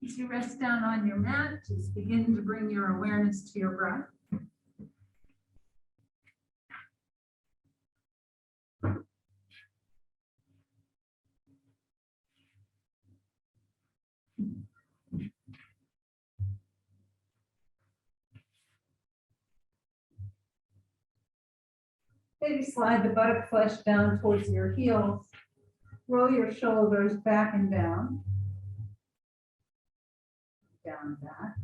As you rest down on your mat, just begin to bring your awareness to your breath. Maybe slide the buttock flesh down towards your heels. Roll your shoulders back and down. Down and back.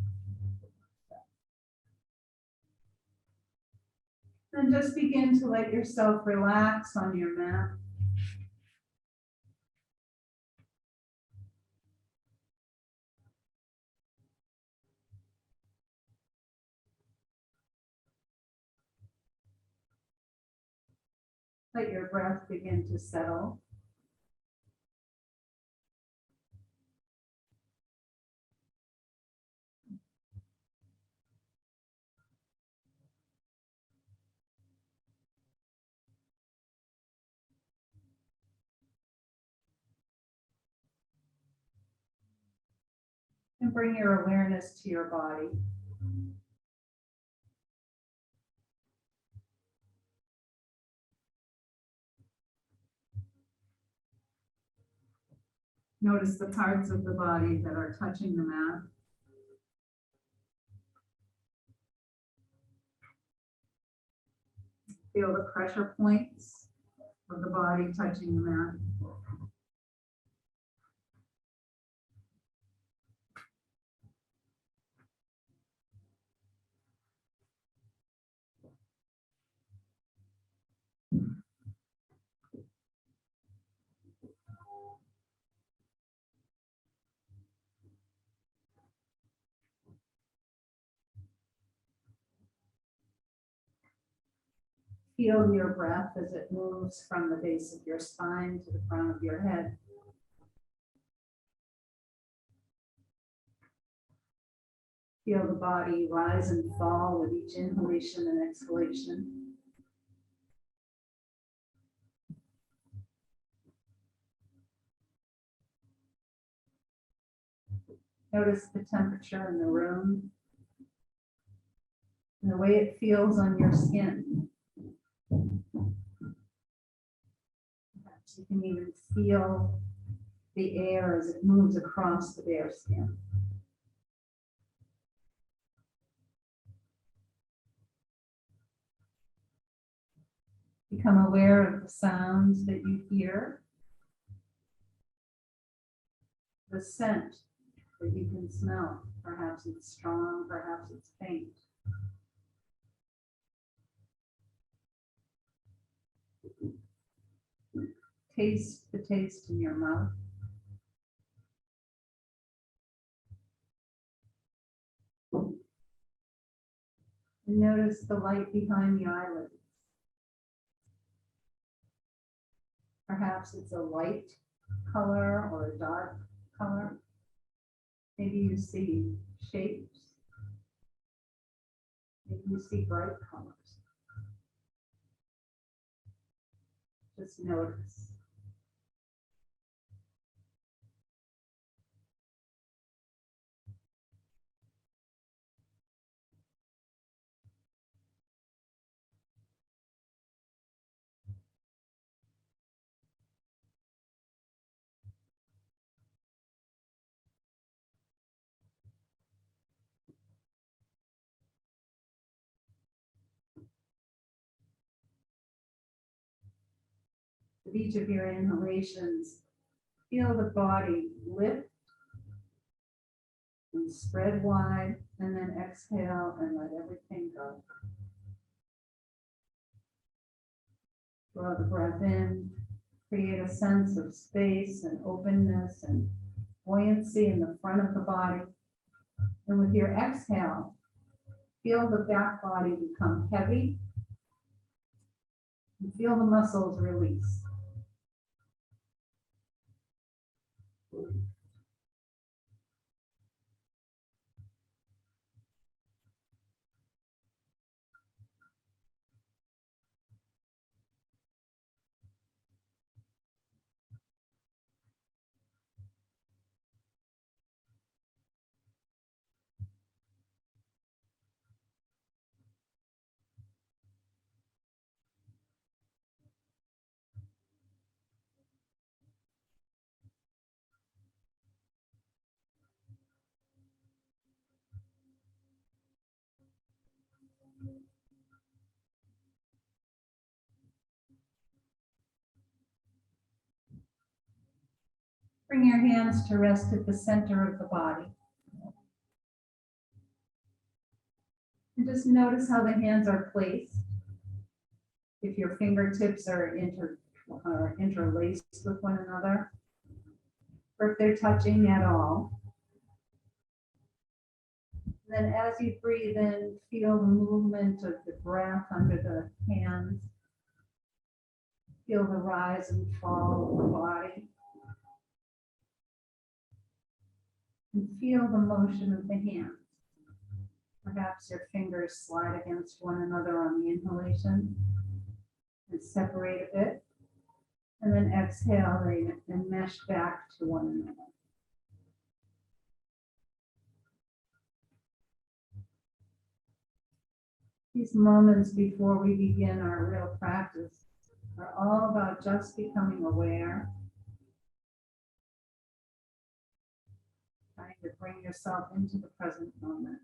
And just begin to let yourself relax on your mat. Let your breath begin to settle. And bring your awareness to your body. Notice the parts of the body that are touching the mat. Feel the pressure points of the body touching the mat. Feel your breath as it moves from the base of your spine to the crown of your head. Feel the body rise and fall with each inhalation and exhalation. Notice the temperature in the room and the way it feels on your skin. Perhaps you can even feel the air as it moves across the bare skin. Become aware of the sounds that you hear, the scent that you can smell. Perhaps it's strong, perhaps it's faint. Taste the taste in your mouth. And notice the light behind the eyelids. Perhaps it's a light color or a dark color. Maybe you see shapes. Maybe you see bright colors. Just notice. With each of your inhalations, feel the body lift and spread wide, and then exhale and let everything go. Draw the breath in, create a sense of space and openness and buoyancy in the front of the body. And with your exhale, feel the back body become heavy and feel the muscles release. Bring your hands to rest at the center of the body. And just notice how the hands are placed. If your fingertips are interlaced with one another, or if they're touching at all. Then as you breathe in, feel the movement of the breath under the hands. Feel the rise and fall of the body. And feel the motion of the hands. Perhaps your fingers slide against one another on the inhalation and separate a bit. And then exhale and mesh back to one another. These moments before we begin our real practice are all about just becoming aware, trying to bring yourself into the present moment.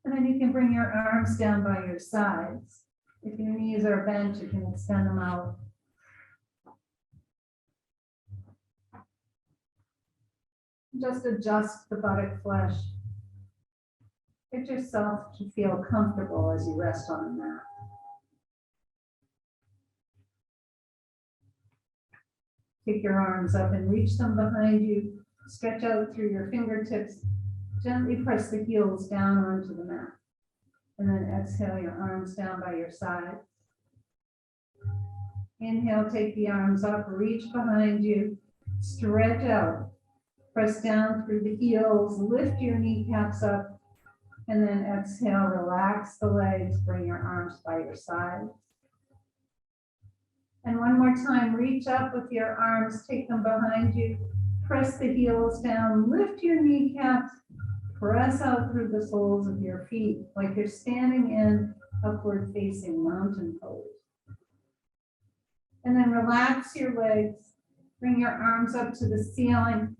And then you can bring your arms down by your sides. If your knees are bent, you can extend them out. Just adjust the buttock flesh. Get yourself to feel comfortable as you rest on the mat. Take your arms up and reach them behind you. Stretch out through your fingertips. Gently press the heels down onto the mat. And then exhale your arms down by your side. Inhale, take the arms up, reach behind you, stretch out. Press down through the heels, lift your kneecaps up, and then exhale, relax the legs, bring your arms by your side. And one more time, reach up with your arms, take them behind you, press the heels down, lift your kneecaps, press out through the soles of your feet like you're standing in upward facing mountain pose. And then relax your legs, bring your arms up to the ceiling,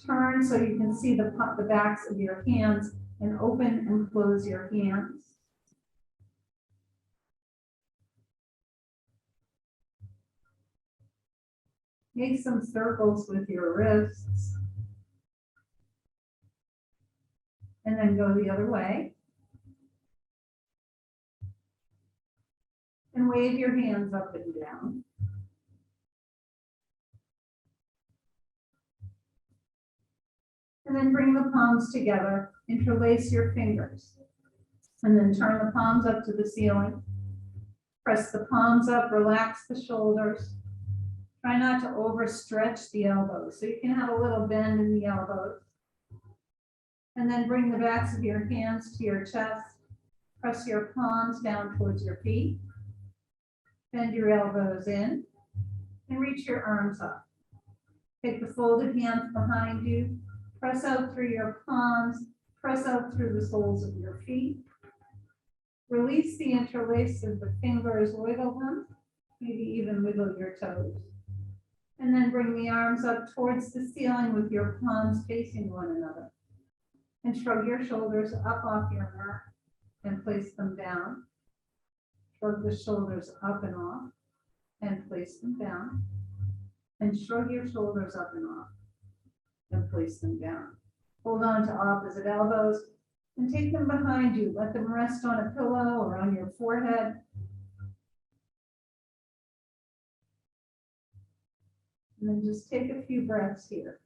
turn so you can see the backs of your hands, and open and close your hands. Make some circles with your wrists. And then go the other way. And wave your hands up and down. And then bring the palms together, interlace your fingers. And then turn the palms up to the ceiling. Press the palms up, relax the shoulders. Try not to overstretch the elbows, so you can have a little bend in the elbows. And then bring the backs of your hands to your chest. Press your palms down towards your feet. Bend your elbows in and reach your arms up. Take the folded hands behind you. Press out through your palms. Press out through the soles of your feet. Release the interlace of the fingers, wiggle them. Maybe even wiggle your toes. And then bring the arms up towards the ceiling with your palms facing one another. And shrug your shoulders up off your mat and place them down. Shrug the shoulders up and off and place them down. And shrug your shoulders up and off and place them down. Hold on to opposite elbows. And take them behind you. Let them rest on a pillow or on your forehead. And then just take a few breaths here.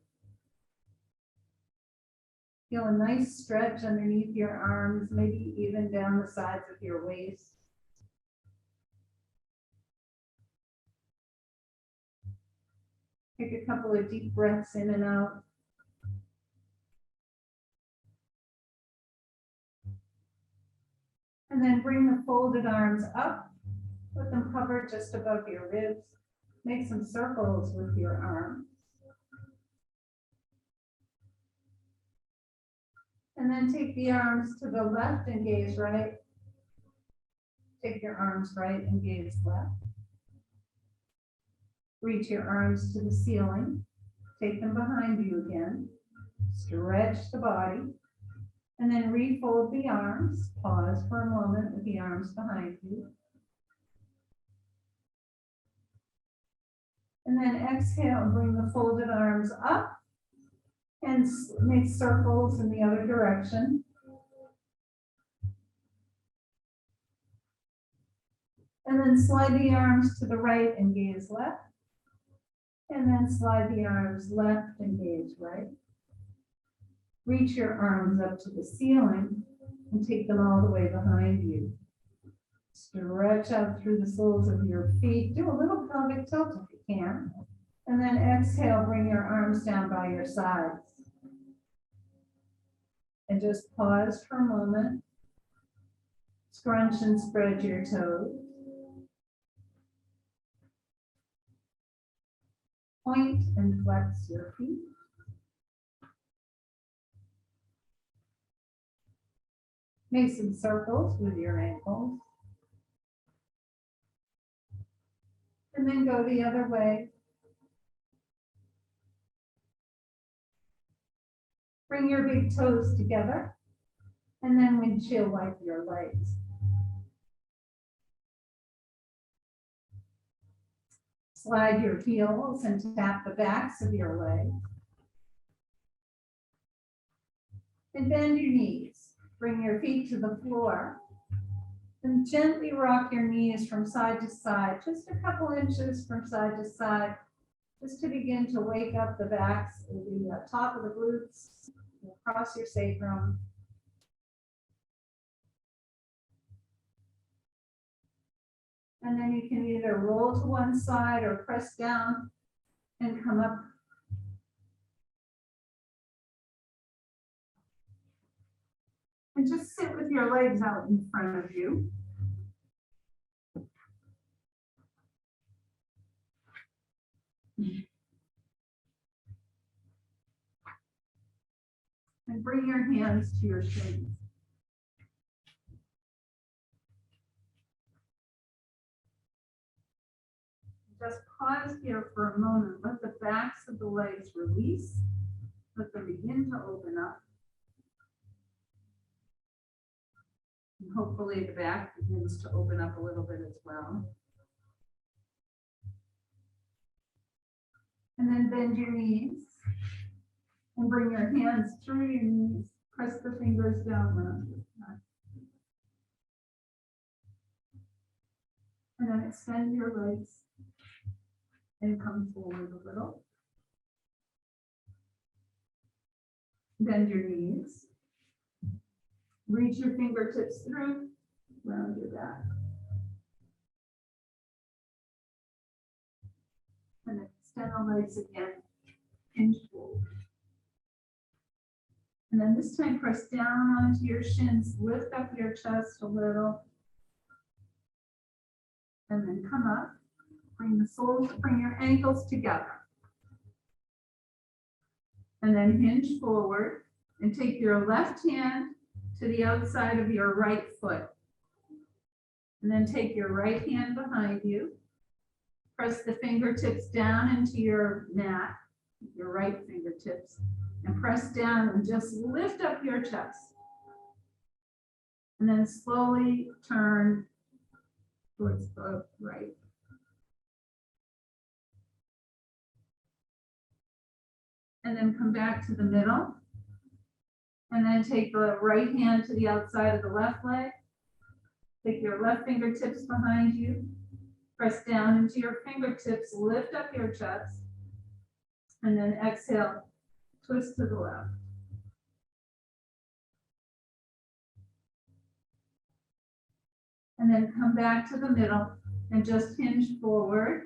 Feel a nice stretch underneath your arms, maybe even down the sides of your waist. Take a couple of deep breaths in and out. And then bring the folded arms up. Let them cover just above your ribs. Make some circles with your arms. And then take the arms to the left and gaze right. Take your arms right and gaze left. Reach your arms to the ceiling. Take them behind you again. Stretch the body. And then refold the arms. Pause for a moment with the arms behind you. And then exhale, bring the folded arms up and make circles in the other direction. And then slide the arms to the right and gaze left. And then slide the arms left and gaze right. Reach your arms up to the ceiling and take them all the way behind you. Stretch out through the soles of your feet. Do a little pelvic tilt if you can. And then exhale, bring your arms down by your sides. And just pause for a moment. Scrunch and spread your toes. Point and flex your feet. Make some circles with your ankles. And then go the other way. Bring your big toes together. And then windshield wipe your legs. Slide your heels and tap the backs of your legs. And bend your knees. Bring your feet to the floor. And gently rock your knees from side to side, just a couple inches from side to side, just to begin to wake up the backs, the top of the glutes, across your sacrum. And then you can either roll to one side or press down and come up. And just sit with your legs out in front of you. And bring your hands to your shins. Just pause here for a moment. Let the backs of the legs release. Let them begin to open up. And hopefully the back begins to open up a little bit as well. And then bend your knees. And bring your hands through your knees. Press the fingers down around your back. And then extend your legs. And come forward a little. Bend your knees. Reach your fingertips through, round your back. And extend the legs again, hinge forward. And then this time press down onto your shins, lift up your chest a little. And then come up. Bring the soles, bring your ankles together. And then hinge forward and take your left hand to the outside of your right foot. And then take your right hand behind you. Press the fingertips down into your mat, your right fingertips, and press down and just lift up your chest. And then slowly turn towards the right. And then come back to the middle And then take the right hand to the outside of the left leg. Take your left fingertips behind you. Press down into your fingertips, lift up your chest. And then exhale, twist to the left. And then come back to the middle and just hinge forward.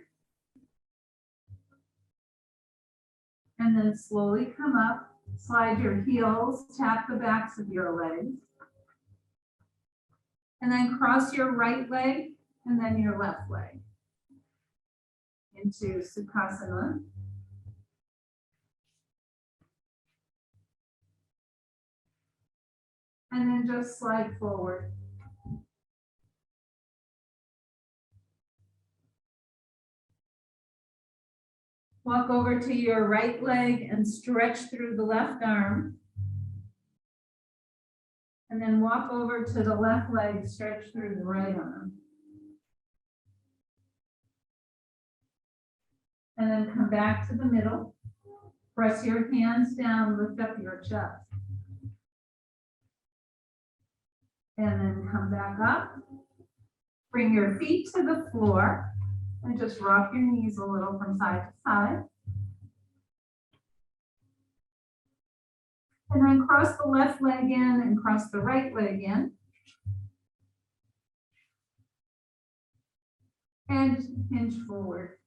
And then slowly come up, slide your heels, tap the backs of your legs. And then cross your right leg and then your left leg into Sukhasana. And then just slide forward. Walk over to your right leg and stretch through the left arm. And then walk over to the left leg, stretch through the right arm. And then come back to the middle. Press your hands down, lift up your chest. And then come back up. Bring your feet to the floor and just rock your knees a little from side to side. And then cross the left leg in and cross the right leg in. And hinge forward.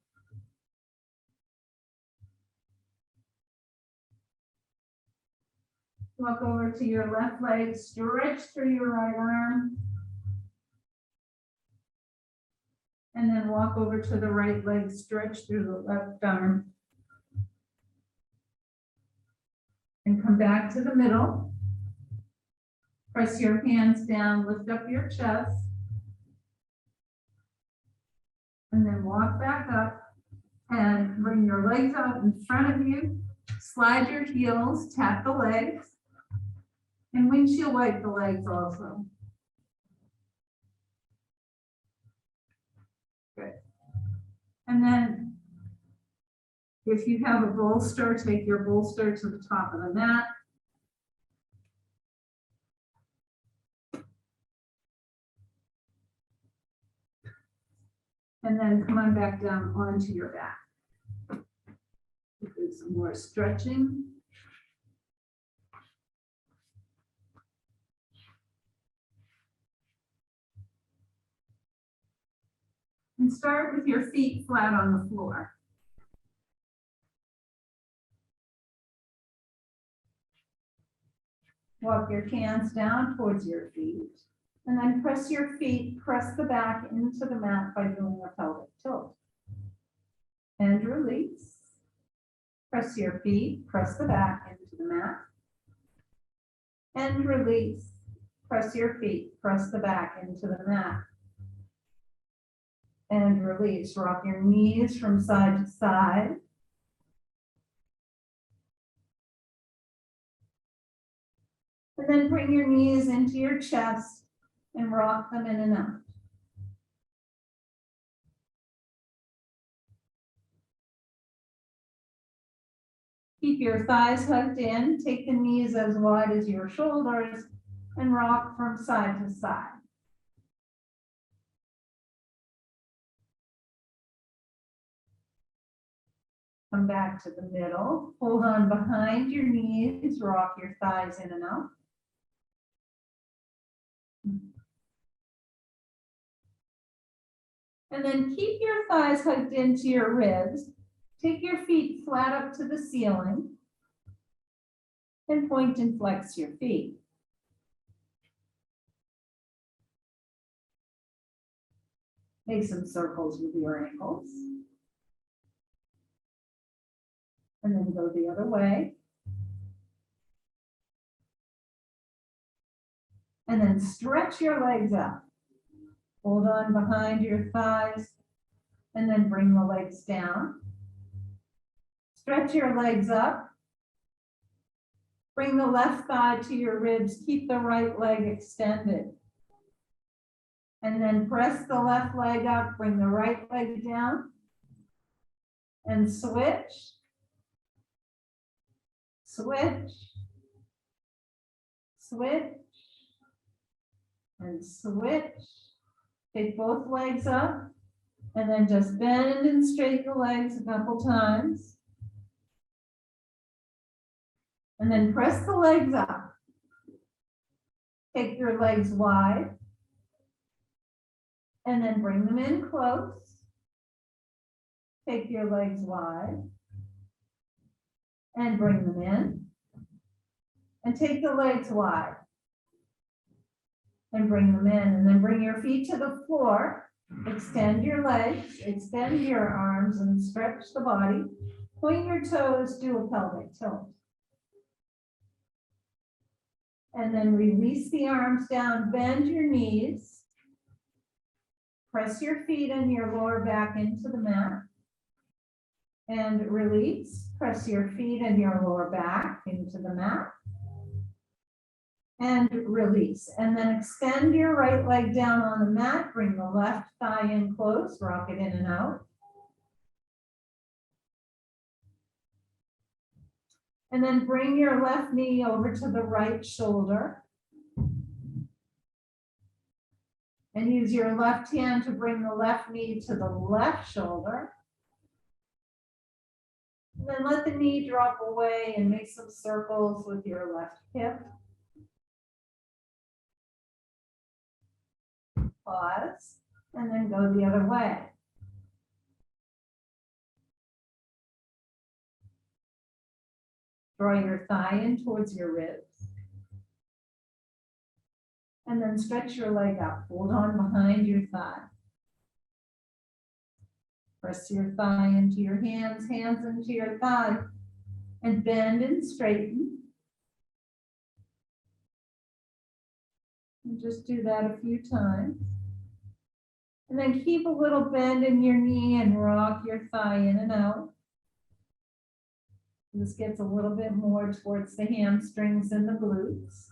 Walk over to your left leg, stretch through your right arm. And then walk over to the right leg, stretch through the left arm. And come back to the middle. Press your hands down, lift up your chest. And then walk back up and bring your legs out in front of you. Slide your heels, tap the legs. And windshield wipe the legs also. Good. And then if you have a bolster, take your bolster to the top of the mat. And then come on back down onto your back. Do some more stretching. And start with your feet flat on the floor. Walk your hands down towards your feet. And then press your feet, press the back into the mat by doing a pelvic tilt. And release. Press your feet, press the back into the mat. And release. Press your feet, press the back into the mat. And release. Rock your knees from side to side. And then bring your knees into your chest and rock them in and out. Keep your thighs hugged in. Take the knees as wide as your shoulders and rock from side to side. Come back to the middle. Hold on behind your knees. Rock your thighs in and out. And then keep your thighs hugged into your ribs. Take your feet flat up to the ceiling. And point and flex your feet. Make some circles with your ankles. And then go the other way. And then stretch your legs up. Hold on behind your thighs. And then bring the legs down. Stretch your legs up. Bring the left thigh to your ribs. Keep the right leg extended. And then press the left leg up. Bring the right leg down. And switch. Switch. switch, and switch. Take both legs up, and then just bend and straighten the legs a couple times. And then press the legs up. Take your legs wide, and then bring them in close. Take your legs wide, and bring them in. And take the legs wide, and bring them in. And then bring your feet to the floor. Extend your legs, extend your arms, and stretch the body. Point your toes, do a pelvic tilt. And then release the arms down, bend your knees. Press your feet and your lower back into the mat. And release, press your feet and your lower back into the mat. And release. And then extend your right leg down on the mat. Bring the left thigh in close, rock it in and out. And then bring your left knee over to the right shoulder. And use your left hand to bring the left knee to the left shoulder. And then let the knee drop away and make some circles with your left hip. Pause, and then go the other way. Draw your thigh in towards your ribs. And then stretch your leg up. Hold on behind your thigh. Press your thigh into your hands, hands into your thigh. And bend and straighten. And just do that a few times. And then keep a little bend in your knee and rock your thigh in and out. This gets a little bit more towards the hamstrings and the glutes.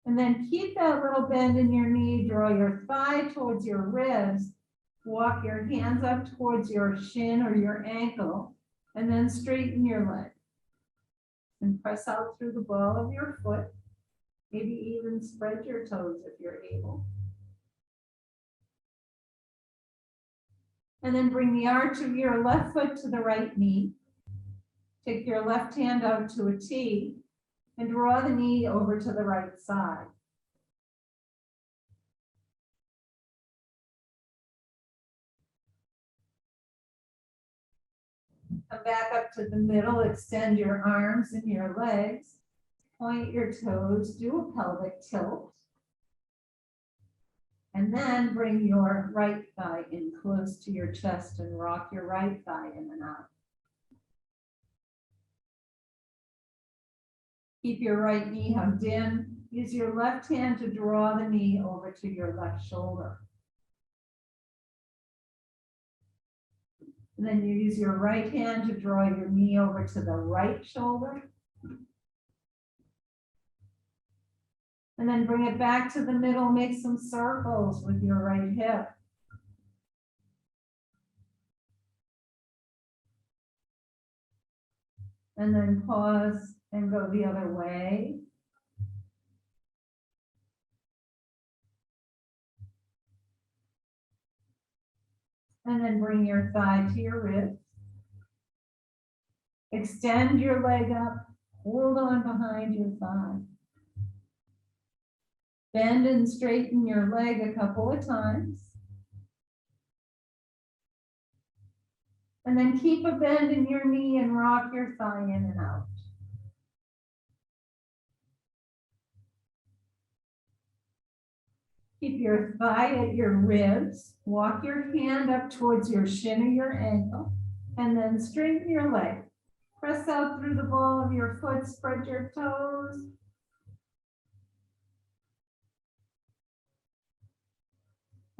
And then keep that little bend in your knee, draw your thigh towards your ribs, walk your hands up towards your shin or your ankle, and then straighten your leg. And press out through the ball of your foot, maybe even spread your toes if you're able. And then bring the arch of your left foot to the right knee. Take your left hand out to a T and draw the knee over to the right side. Come back up to the middle, extend your arms and your legs, point your toes, do a pelvic tilt. And then bring your right thigh in close to your chest and rock your right thigh in and out. Keep your right knee hugged in. Use your left hand to draw the knee over to your left shoulder. And then you use your right hand to draw your knee over to the right shoulder. And then bring it back to the middle, make some circles with your right hip. And then pause and go the other way. And then bring your thigh to your ribs. Extend your leg up, hold on behind your thigh. Bend and straighten your leg a couple of times. And then keep a bend in your knee and rock your thigh in and out. Keep your thigh at your ribs. Walk your hand up towards your shin or your ankle, and then straighten your leg. Press out through the ball of your foot, spread your toes.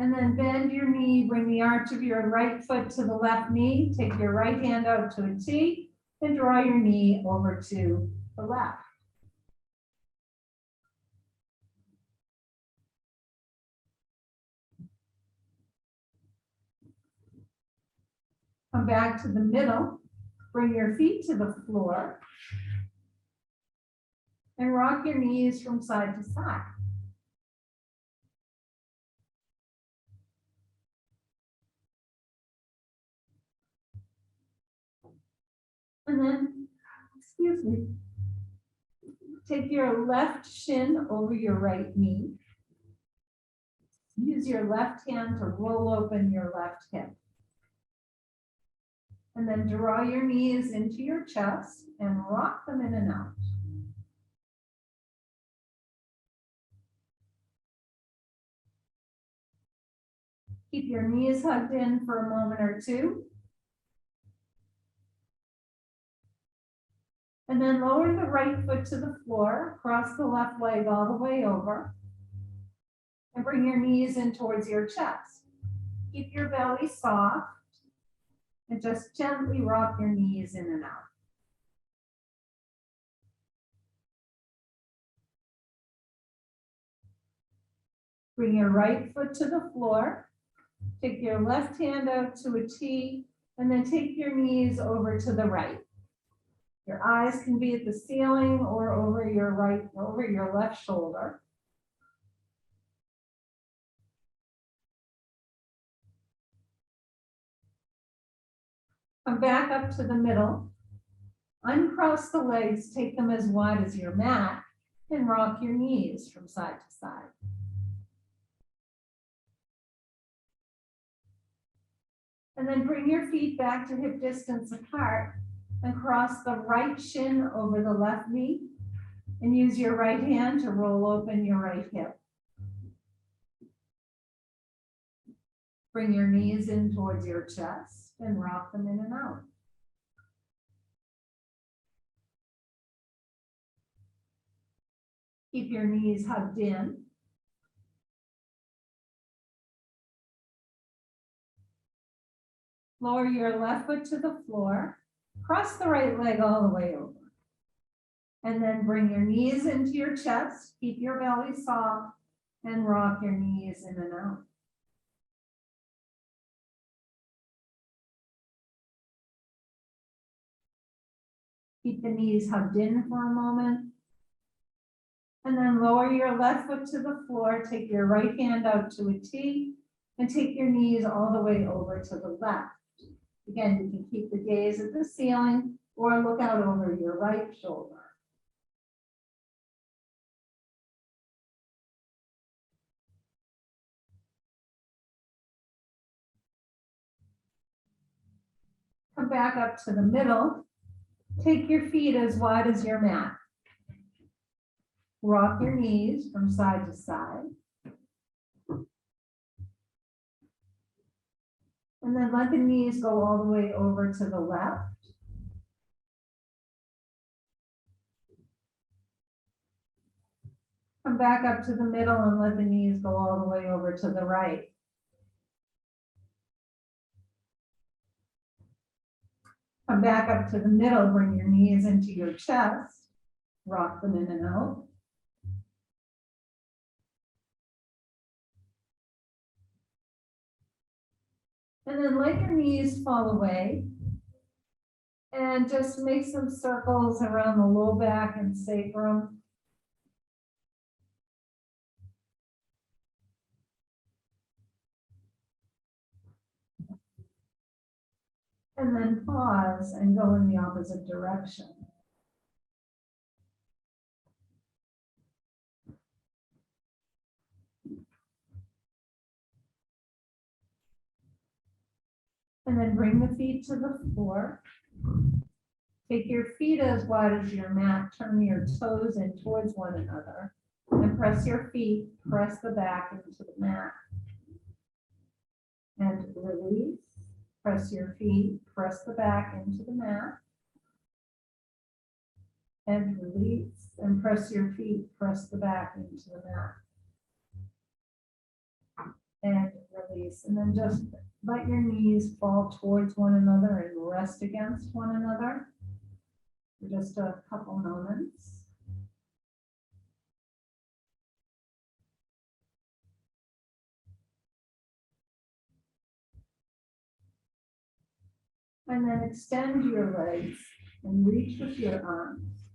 And then bend your knee, bring the arch of your right foot to the left knee. Take your right hand out to a T and draw your knee over to the left. Come back to the middle, bring your feet to the floor. And rock your knees from side to side. And then, excuse me, take your left shin over your right knee. Use your left hand to roll open your left hip. And then draw your knees into your chest and rock them in and out. Keep your knees hugged in for a moment or two. And then lower the right foot to the floor, cross the left leg all the way over, and bring your knees in towards your chest. Keep your belly soft, and just gently rock your knees in and out. Bring your right foot to the floor, take your left hand out to a T, and then take your knees over to the right. Your eyes can be at the ceiling or over your left shoulder. Come back up to the middle. Uncross the legs, take them as wide as your mat, and rock your knees from side to side. And then bring your feet back to hip distance apart and cross the right shin over the left knee and use your right hand to roll open your right hip. Bring your knees in towards your chest and rock them in and out. Keep your knees hugged in. Lower your left foot to the floor. Cross the right leg all the way over. And then bring your knees into your chest. Keep your belly soft and rock your knees in and out. Keep the knees hugged in for a moment. And then lower your left foot to the floor. Take your right hand out to a T and take your knees all the way over to the left. Again, you can keep the gaze at the ceiling or look out over your right shoulder. Come back up to the middle. Take your feet as wide as your mat. Rock your knees from side to side. And then let the knees go all the way over to the left. Come back up to the middle and let the knees go all the way over to the right. Come back up to the middle, bring your knees into your chest, rock them in and out. And then let your knees fall away and just make some circles around the low back and sacrum. And then pause and go in the opposite direction. And then bring the feet to the floor. Take your feet as wide as your mat, turn your toes in towards one another, and press your feet, press the back into the mat. And release. Press your feet, press the back into the mat. And release, and press your feet, press the back into the mat. And release, and then just let your knees fall towards one another and rest against one another for just a couple moments. And then extend your legs and reach with your arms.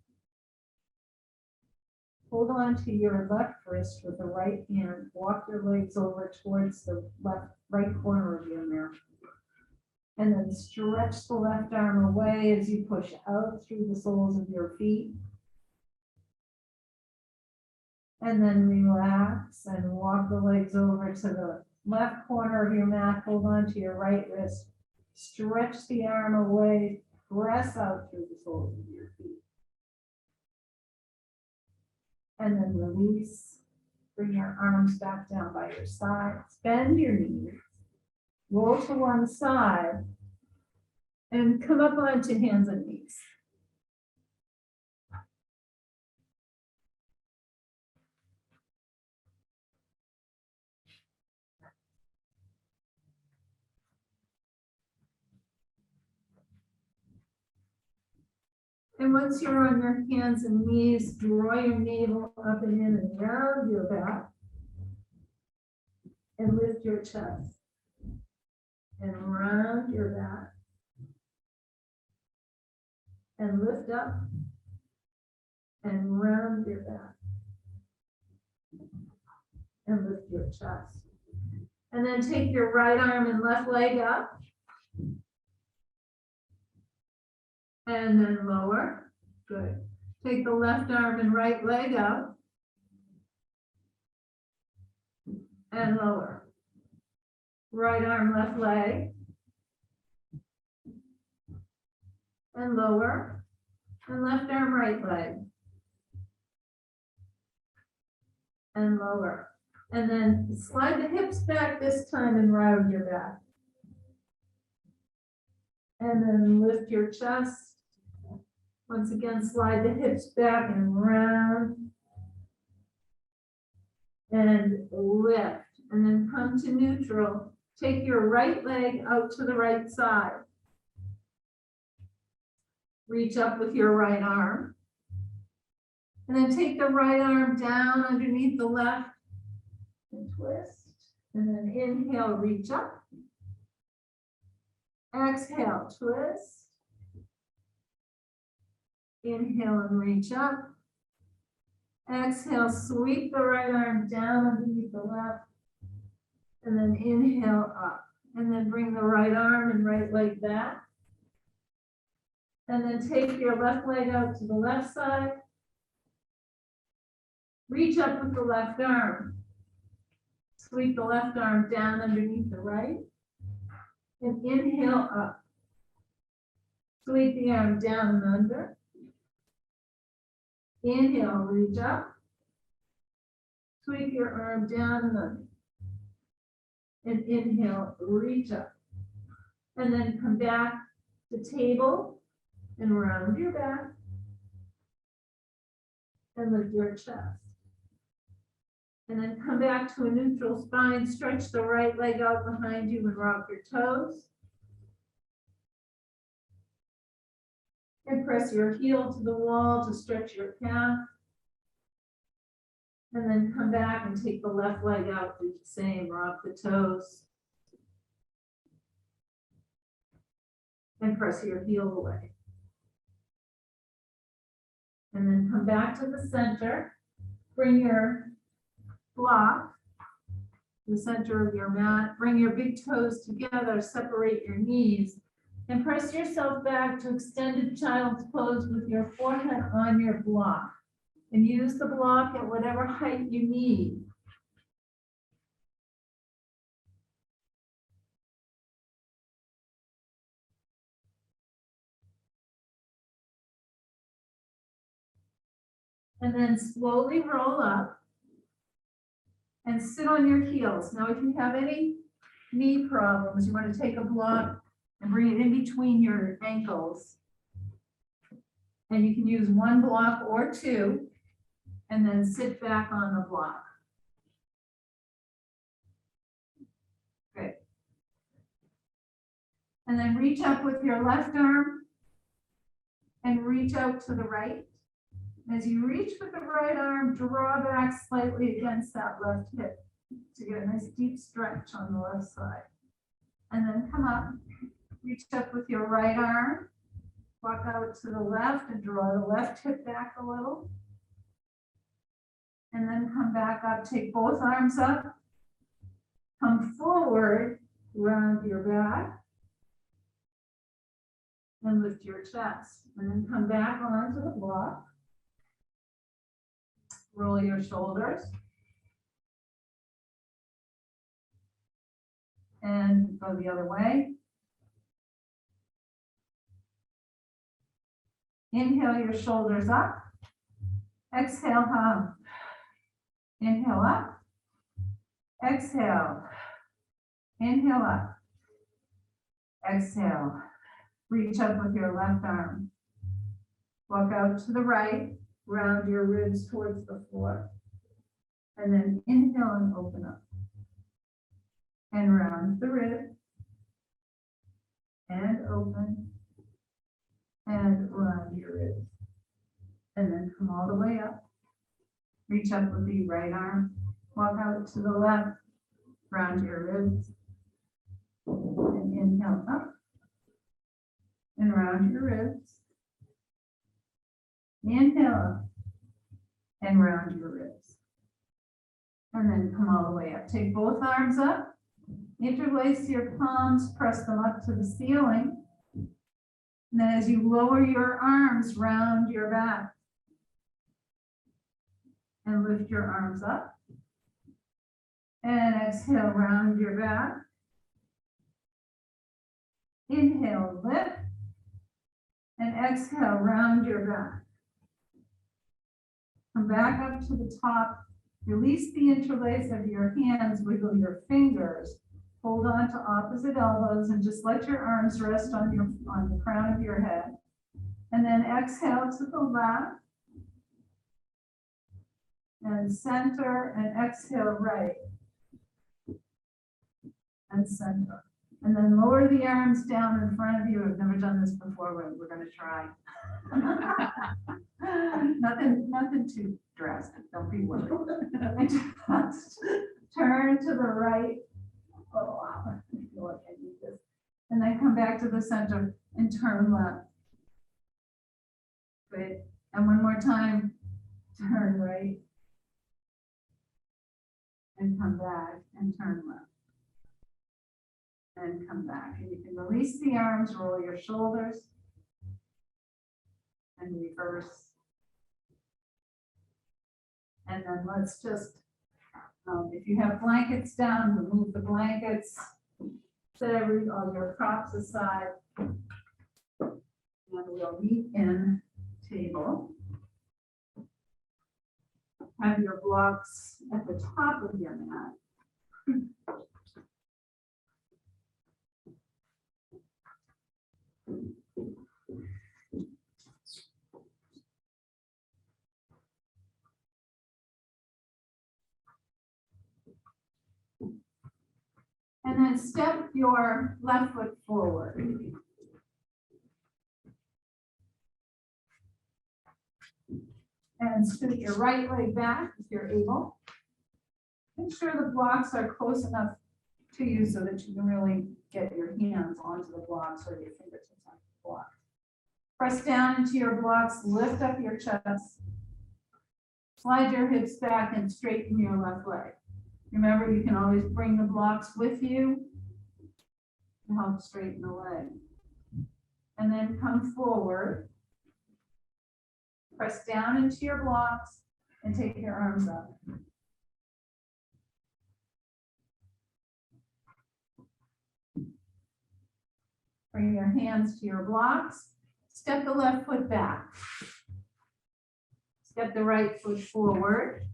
hold on to your left wrist with the right hand, walk your legs over towards the right corner of your mat. And then stretch the left arm away as you push out through the soles of your feet. And then relax and walk the legs over to the left corner of your mat. Hold on to your right wrist. Stretch the arm away. Press out through the soles of your feet. And then release. Bring your arms back down by your sides. Bend your knees. Roll to one side. And come up onto hands and knees. And once you're on your hands and knees, draw your navel up and in and round your back. And lift your chest. And round your back. And lift up. And round your back. And lift your chest. And then take your right arm and left leg up. And then lower. Good. Take the left arm and right leg up. And lower. Right arm, left leg. And lower. And left arm, right leg. And lower. And then slide the hips back this time and round your back. And then lift your chest. Once again, slide the hips back and round. And lift. And then come to neutral. Take your right leg out to the right side. Reach up with your right arm. And then take the right arm down underneath the left. And twist. And then inhale, reach up. Exhale, twist. Inhale and reach up. Exhale, sweep the right arm down underneath the left. And then inhale up. And then bring the right arm and right leg back. And then take your left leg out to the left side. Reach up with the left arm. Sweep the left arm down underneath the right. And inhale up. Sweep the arm down and under. Inhale, reach up. Sweep your arm down and under. And inhale, reach up. And then come back to table and round your back. And lift your chest. And then come back to a neutral spine. Stretch the right leg out behind you and rock your toes. And press your heel to the wall to stretch your calf. And then come back and take the left leg out, do the same, rock the toes. And press your heel away. And then come back to the center. Bring your block to the center of your mat. Bring your big toes together, separate your knees. And press yourself back to extended child's pose with your forehead on your block. And use the block at whatever height you need. And then slowly roll up and sit on your heels. Now, if you have any knee problems, you want to take a block and bring it in between your ankles. And you can use one block or two, and then sit back on the block. Great. And then reach up with your left arm and reach out to the right. As you reach with the right arm, draw back slightly against that left hip to get a nice deep stretch on the left side. And then come up, reach up with your right arm, walk out to the left and draw the left hip back a little. And then come back up, take both arms up, come forward, round your back, and lift your chest. And then come back onto the block. Roll your shoulders. And go the other way. Inhale your shoulders up. Exhale, hum. Inhale up. Exhale. Inhale up. Exhale. Reach up with your left arm. Walk out to the right. Round your ribs towards the floor. And then inhale and open up. And round the rib. And open. And round your ribs. And then come all the way up. Reach up with the right arm. Walk out to the left. Round your ribs. And inhale up. And round your ribs. Inhale up. And round your ribs. And then come all the way up. Take both arms up. Interlace your palms. Press them up to the ceiling. And then as you lower your arms, round your back. And lift your arms up. And exhale, round your back. Inhale, lift. And exhale, round your back. Come back up to the top. Release the interlace of your hands. Wiggle your fingers. Hold on to opposite elbows and just let your arms rest on the crown of your head. And then exhale to the left. And center, and exhale right. And center. And then lower the arms down in front of you. I've never done this before, but we're going to try. Nothing too drastic. Don't be worried. And just turn to the right. Oh, I feel like I need this. And then come back to the center and turn left. Good. And one more time. Turn right. And come back and turn left. And come back. And you can release the arms, roll your shoulders, and reverse. And then let's just, if you have blankets down, remove the blankets, set all your props aside, and we'll meet in table. Have your blocks at the top of your mat. And then step your left foot forward. And scoot your right leg back if you're able. Make sure the blocks are close enough to you so that you can really get your hands onto the blocks or your fingertips on the block. Press down into your blocks, lift up your chest. Slide your hips back and straighten your left leg. Remember, you can always bring the blocks with you to help straighten the leg. And then come forward. Press down into your blocks and take your arms up. Bring your hands to your blocks. Step the left foot back. Step the right foot forward.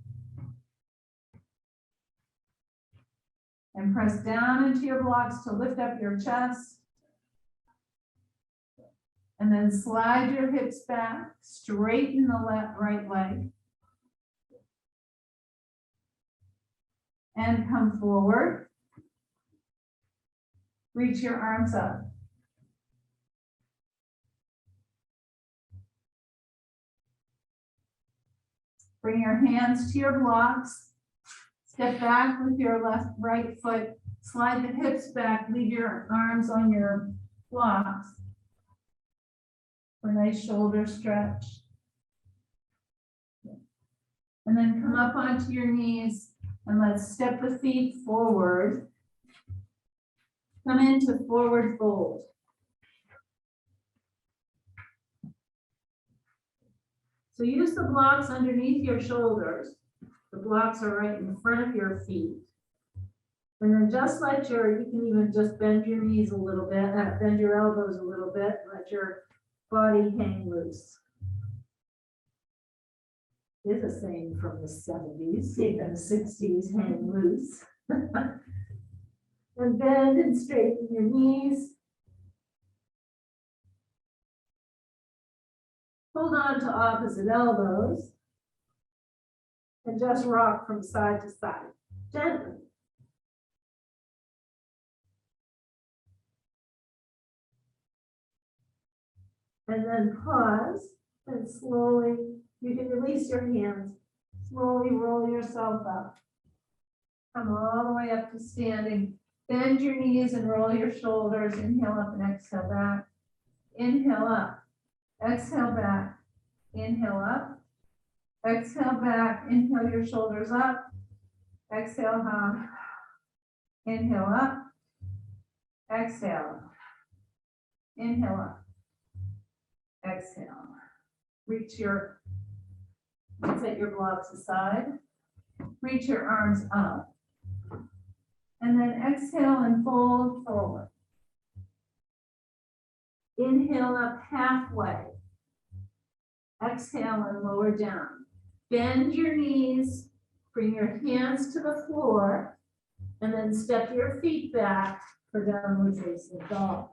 And press down into your blocks to lift up your chest. And then slide your hips back, straighten the right leg. And come forward. Reach your arms up. Bring your hands to your blocks. Step back with your right foot. Slide the hips back. Leave your arms on your blocks. For a nice shoulder stretch. And And then come up onto your knees and let's step the feet forward. Come into forward fold. So use the blocks underneath your shoulders. The blocks are right in front of your feet. And then just let you can even just bend your knees a little bit, bend your elbows a little bit, let your body hang loose. Is a saying from the 70s, even the 60s, hang loose. And bend and straighten your knees. Hold on to opposite elbows and just rock from side to side, gently. And then pause and slowly, you can release your hands, slowly roll yourself up. Come all the way up to standing. Bend your knees and roll your shoulders. Inhale up and exhale back. Inhale up. Exhale back, inhale up, exhale back, inhale your shoulders up, exhale high, inhale up, exhale, inhale up, exhale. Reach your, set your blocks aside, reach your arms up, and then exhale and fold forward. Inhale up halfway. Exhale and lower down. Bend your knees, bring your hands to the floor, and then step your feet back for downward facing dog.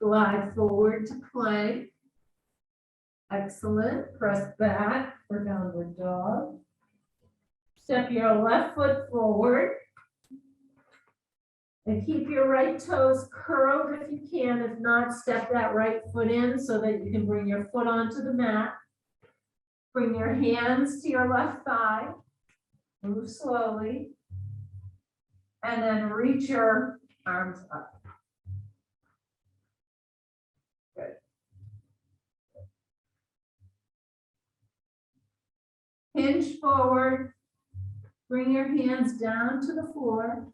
Glide forward to plank. Excellent. Press back for downward dog. Step your left foot forward. And keep your right toes curled if you can. If not, step that right foot in so that you can bring your foot onto the mat. Bring your hands to your left thigh. Move slowly. And then reach your arms up. Good. Hinge forward. Bring your hands down to the floor.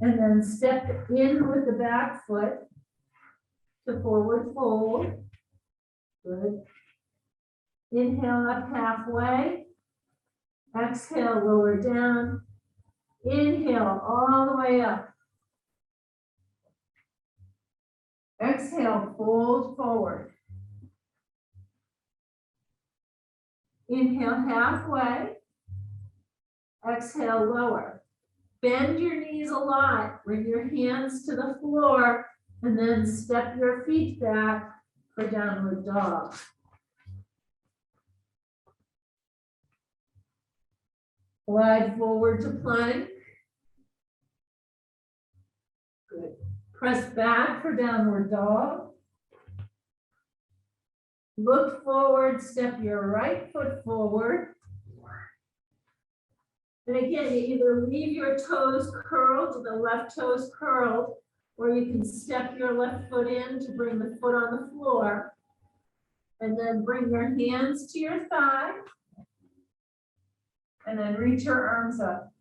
And then step in with the back foot to forward fold. Good. Inhale up halfway. Exhale, lower down. Inhale all the way up. Exhale, fold forward. Inhale halfway. Exhale, lower. Bend your knees a lot, bring your hands to the floor, and then step your feet back for downward dog. Glide forward to plank. Good. Press back for downward dog. Look forward, step your right foot forward. And again, you either leave your toes curled, the left toes curled, or you can step your left foot in to bring the foot on the floor. And then bring your hands to your thigh. And then reach your arms up.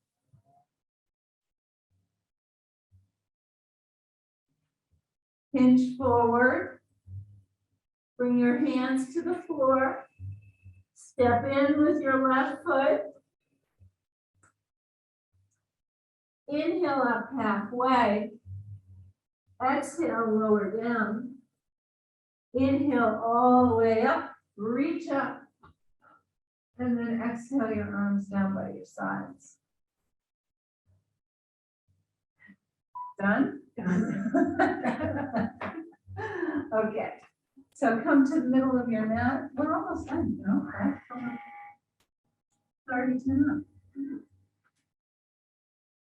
Hinge forward. Bring your hands to the floor. Step in with your left foot. Inhale up halfway. Exhale, lower down. Inhale all the way up. Reach up. And then exhale your arms down by your sides. Done? Okay. So come to the middle of your mat. We're almost done, you know, right? It's already 10 up.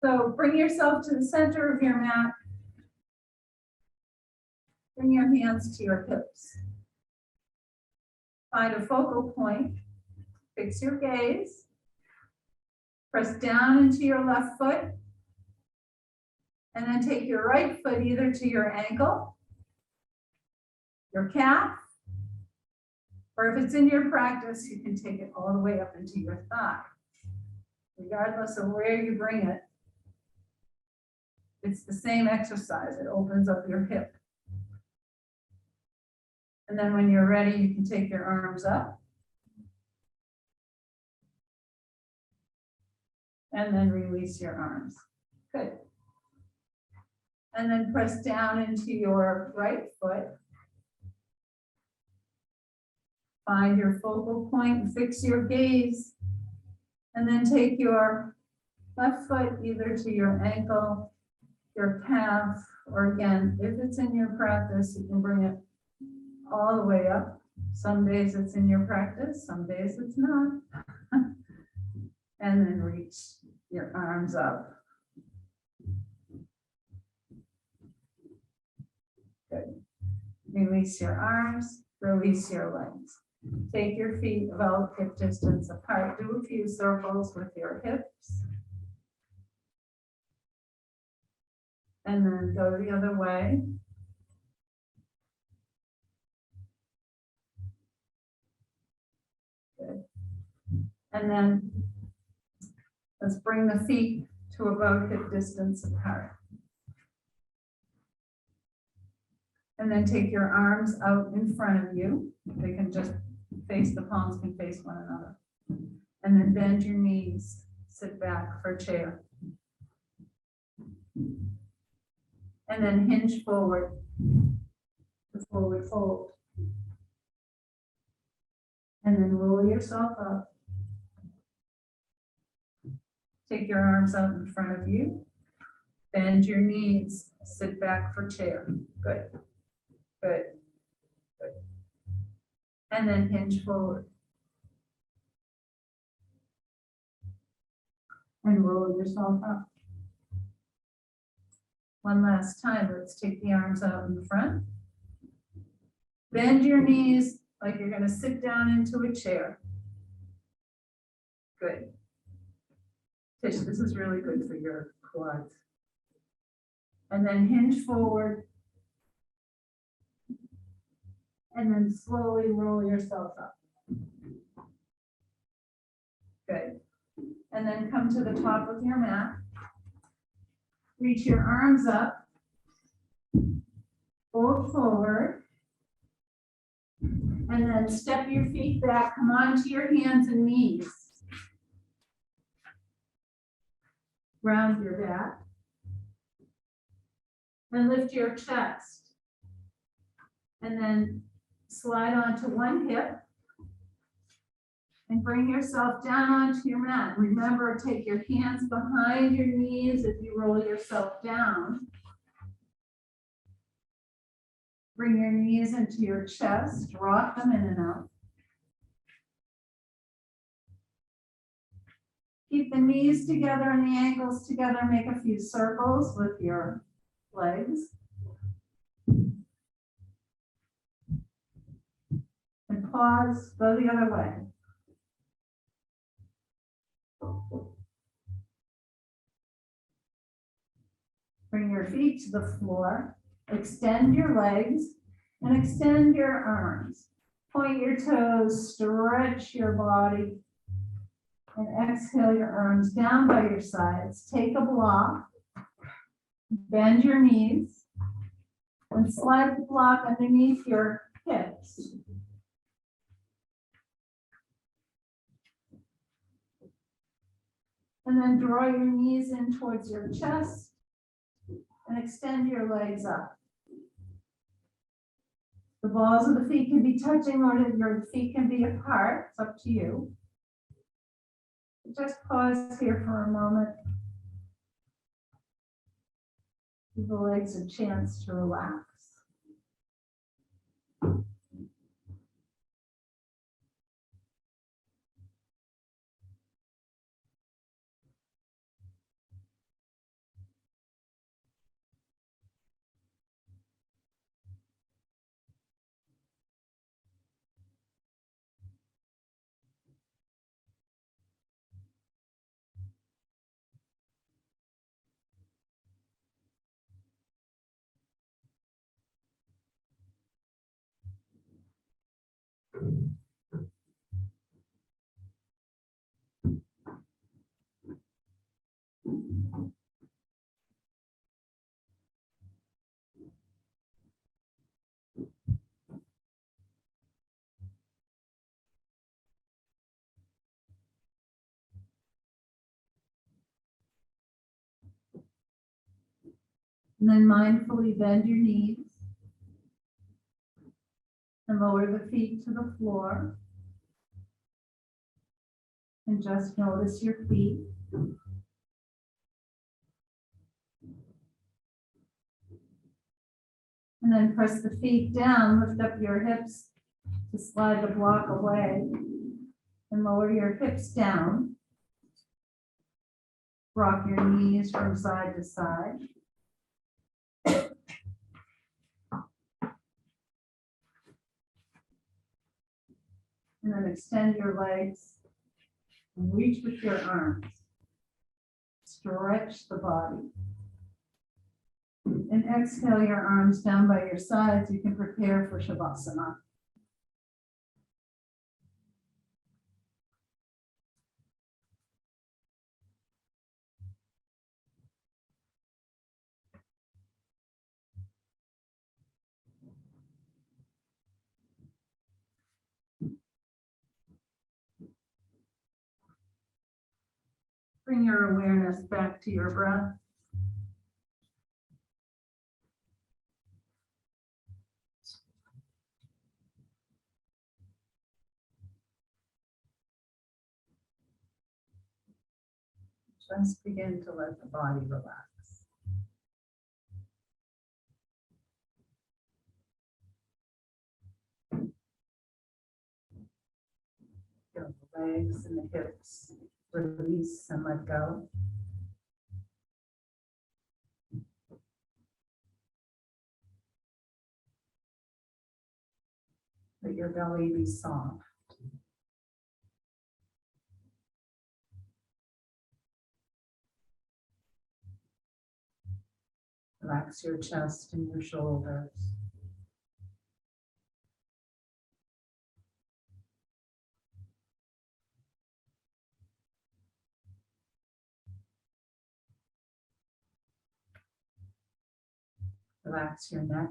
So bring yourself to the center of your mat. Bring your hands to your hips. Find a focal point. Fix your gaze. Press down into your left foot. And then take your right foot either to your ankle, your calf, Or if it's in your practice, you can take it all the way up into your thigh. Regardless of where you bring it, it's the same exercise. It opens up your hip. And then when you're ready, you can take your arms up. And then release your arms. Good. And then press down into your right foot. Find your focal point and fix your gaze. And then take your left foot either to your ankle, your calf, or again, if it's in your practice, you can bring it all the way up. Some days it's in your practice, some days it's not. And then reach your arms up. Good. Release your arms, release your legs. Take your feet about hip distance apart. Do a few circles with your hips. And then go the other way. Good. And then let's bring the feet to about hip distance apart. And then take your arms out in front of you. They can just face, the palms can face one another. And then bend your knees, sit back for chair. And then hinge forward to forward fold. And then roll yourself up. Take your arms out in front of you. Bend your knees, sit back for chair. Good. Good. Good. And then hinge forward. And roll yourself up. One last time, let's take the arms out in front. Bend your knees like you're going to sit down into a chair. Good. Tish, this is really good for your quads. And then hinge forward. And then slowly roll yourself up. Good. And then come to the top of your mat. Reach your arms up. Fold forward. And then step your feet back. Come onto your hands and knees. Round your back. And lift your chest. And then slide onto one hip. And bring yourself down onto your mat. Remember, take your hands behind your knees as you roll yourself down. Bring your knees into your chest, rock them in and out. Keep the knees together and the ankles together. Make a few circles with your legs. And pause, go the other way. Bring your feet to the floor, extend your legs, and extend your arms. Point your toes, stretch your body, and exhale your arms down by your sides. Take a block, bend your knees, and slide the block underneath your hips. And then draw your knees in towards your chest. And extend your legs up. The balls of the feet can be touching or your feet can be apart. It's up to you. Just pause here for a moment. Give the legs a chance to relax. And then mindfully bend your knees and lower the feet to the floor. And just notice your feet. And then press the feet down, lift up your hips to slide the block away. And lower your hips down. Rock your knees from side to side. And then extend your legs and reach with your arms. Stretch the body. And exhale your arms down by your sides. You can prepare for Shavasana. Bring your awareness back to your breath. Just begin to let the body relax. Feel the legs and the hips release and let go. Let your belly be soft. Relax your chest and your shoulders. Relax your neck,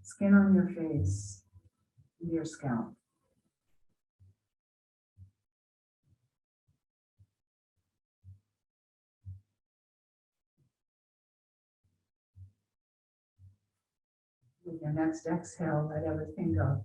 skin on your face, and your scalp. With your next exhale, let everything go.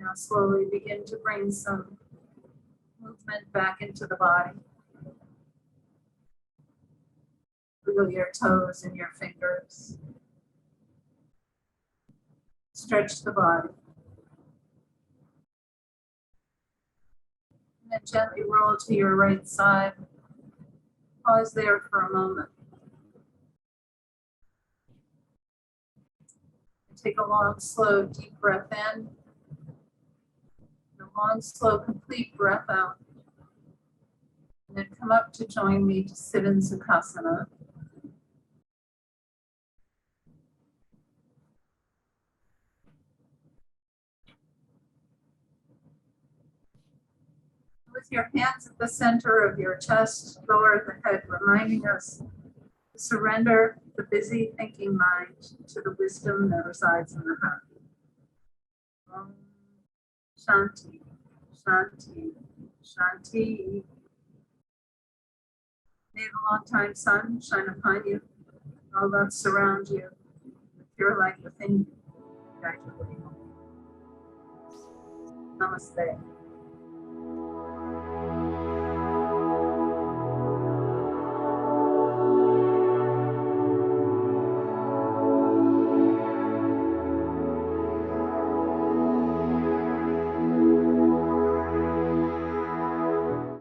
Now slowly begin to bring some movement back into the body. Wiggle your toes and your fingers. Stretch the body. And then gently roll to your right side. Pause there for a moment. Take a long, slow, deep breath in. And a long, slow, complete breath out. And then come up to join me to sit in Sukhasana. With your hands at the center of your chest, lower the head, reminding us to surrender the busy thinking mind to the wisdom that resides in the heart. Om Shanti, Shanti, Shanti. May the long-time sun shine upon you, all that surround you, the pure light within you, guide your way home. Namaste.